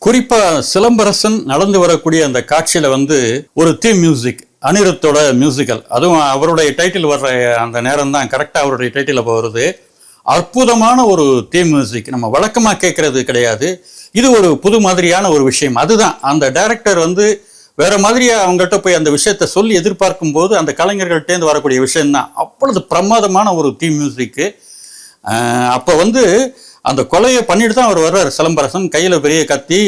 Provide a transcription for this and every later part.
குறிப்பாக சிலம்பரசன் நடந்து வரக்கூடிய அந்த காட்சியில் ஒரு தீம் மியூசிக், அனிருத்தோட மியூசிக்கல், அதுவும் அவருடைய டைட்டில் வர்ற அந்த நேரம் தான் கரெக்டாக அவருடைய டைட்டில் அப்போ வருது. அற்புதமான ஒரு தீம் மியூசிக், நம்ம வழக்கமாக கேட்கறது கிடையாது. இது ஒரு புது மாதிரியான ஒரு விஷயம். அதுதான் அந்த டைரக்டர் வேற மாதிரியா அவங்கள்ட்ட போய் அந்த விஷயத்த சொல்லி எதிர்பார்க்கும் போது அந்த கலைஞர்கள்ட்டேருந்து வரக்கூடிய விஷயம்தான். அவ்வளவு பிரமாதமான ஒரு தீம் மியூசிக்கு. அப்போ அந்த கொலையை பண்ணிட்டு தான் அவர் வர்றார் சிலம்பரசன். கையில் பெரிய கத்தி,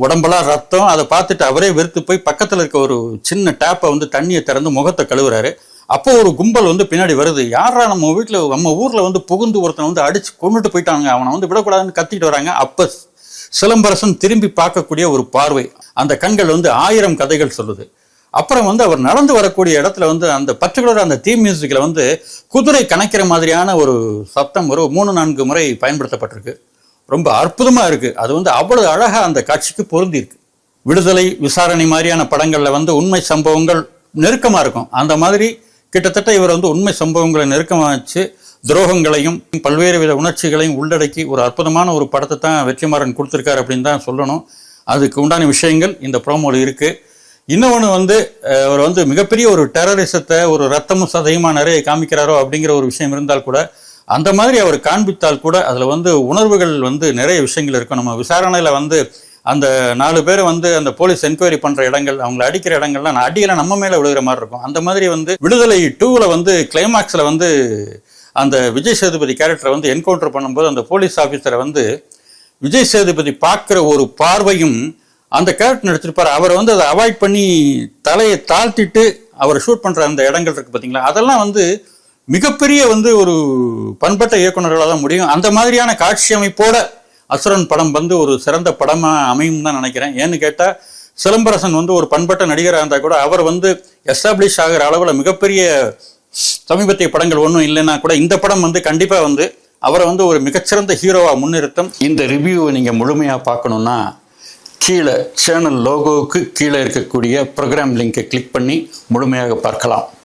உடம்பெல்லாம் ரத்தம். அதை பார்த்துட்டு அவரே வெறுத்து போய் பக்கத்தில் இருக்க ஒரு சின்ன டேப்பை தண்ணியை திறந்து முகத்தை கழுவுறாரு. அப்போ ஒரு கும்பல் பின்னாடி வருது. யாரா நம்ம வீட்டில் நம்ம ஊரில் புகுந்து ஒருத்தனை அடிச்சு கொண்டுட்டு போயிட்டாங்க, அவனை விடக்கூடாதுன்னு கத்திட்டு வராங்க. அப்போ சிலம்பரசன் திரும்பி பார்க்கக்கூடிய ஒரு பார்வை, அந்த கண்கள் 1000 கதைகள் சொல்லுது. அப்புறம் அவர் நடந்து வரக்கூடிய இடத்துல அந்த பர்டிகுலர் அந்த தீம் மியூசிக்கில் குதிரை கணக்கிற மாதிரியான ஒரு சத்தம் ஒரு 3-4 முறை பயன்படுத்தப்பட்டிருக்கு. ரொம்ப அற்புதமாக இருக்குது. அது அவ்வளவு அழகாக அந்த காட்சிக்கு பொருந்தி இருக்கு. விடுதலை, விசாரணை மாதிரியான படங்களில் உண்மை சம்பவங்கள் நெருக்கமாக இருக்கும். அந்த மாதிரி கிட்டத்தட்ட இவர் உண்மை சம்பவங்களை நெருக்கமாக வச்சு துரோகங்களையும் பல்வேறு வித உணர்ச்சிகளையும் உள்ளடக்கி ஒரு அற்புதமான ஒரு படத்தை தான் வெற்றிமாறன் கொடுத்துருக்காரு அப்படின்னு தான் சொல்லணும். அதுக்கு உண்டான விஷயங்கள் இந்த ப்ரோமோவில் இருக்குது. இன்னொன்று அவர் மிகப்பெரிய ஒரு டெரரிசத்தை, ஒரு ரத்தமும் சதையுமா நிறைய காமிக்கிறாரோ அப்படிங்கிற ஒரு விஷயம் இருந்தால் கூட, அந்த மாதிரி அவர் காண்பித்தால் கூட அதில் உணர்வுகள் நிறைய விஷயங்கள் இருக்கும். நம்ம விசாரணையில் அந்த 4 பேர் அந்த போலீஸ் என்கொயரி பண்ணுற இடங்கள், அவங்களை அடிக்கிற இடங்கள்லாம் அடியில் நம்ம மேலே விழுகிற மாதிரி இருக்கும். அந்த மாதிரி விடுதலை 2ல் கிளைமாக்ஸில் அந்த விஜய் சேதுபதி கேரக்டரை என்கவுண்டர் பண்ணும்போது அந்த போலீஸ் ஆஃபீஸரை விஜய் சேதுபதி பார்க்குற ஒரு பார்வையும் அந்த கேரக்டர் எடுத்திருப்பார். அவர் அதை அவாய்ட் பண்ணி தலையை தாழ்த்திட்டு அவரை ஷூட் பண்ணுற அந்த இடங்கள் இருக்குது பார்த்தீங்களா, அதெல்லாம் மிகப்பெரிய ஒரு பண்பட்ட இயக்குநர்களாக தான் முடியும். அந்த மாதிரியான காட்சி அமைப்போட அசுரன் படம் ஒரு சிறந்த படமாக அமையும் தான் நினைக்கிறேன். ஏன்னு கேட்டால் சிலம்பரசன் ஒரு பண்பட்ட நடிகராக இருந்தால் கூட அவர் எஸ்டாப்ளிஷ் ஆகிற அளவில் மிகப்பெரிய சமீபத்திய படங்கள் ஒன்றும் இல்லைன்னா கூட இந்த படம் கண்டிப்பாக அவரை ஒரு மிகச்சிறந்த ஹீரோவாக முன்னிறுத்தம். இந்த ரிவ்யூவை நீங்கள் முழுமையாக பார்க்கணுன்னா கீழே சேனல் லோகோவுக்கு கீழே இருக்கக்கூடிய ப்ரோக்ராம் லிங்கை கிளிக் பண்ணி முழுமையாக பார்க்கலாம்.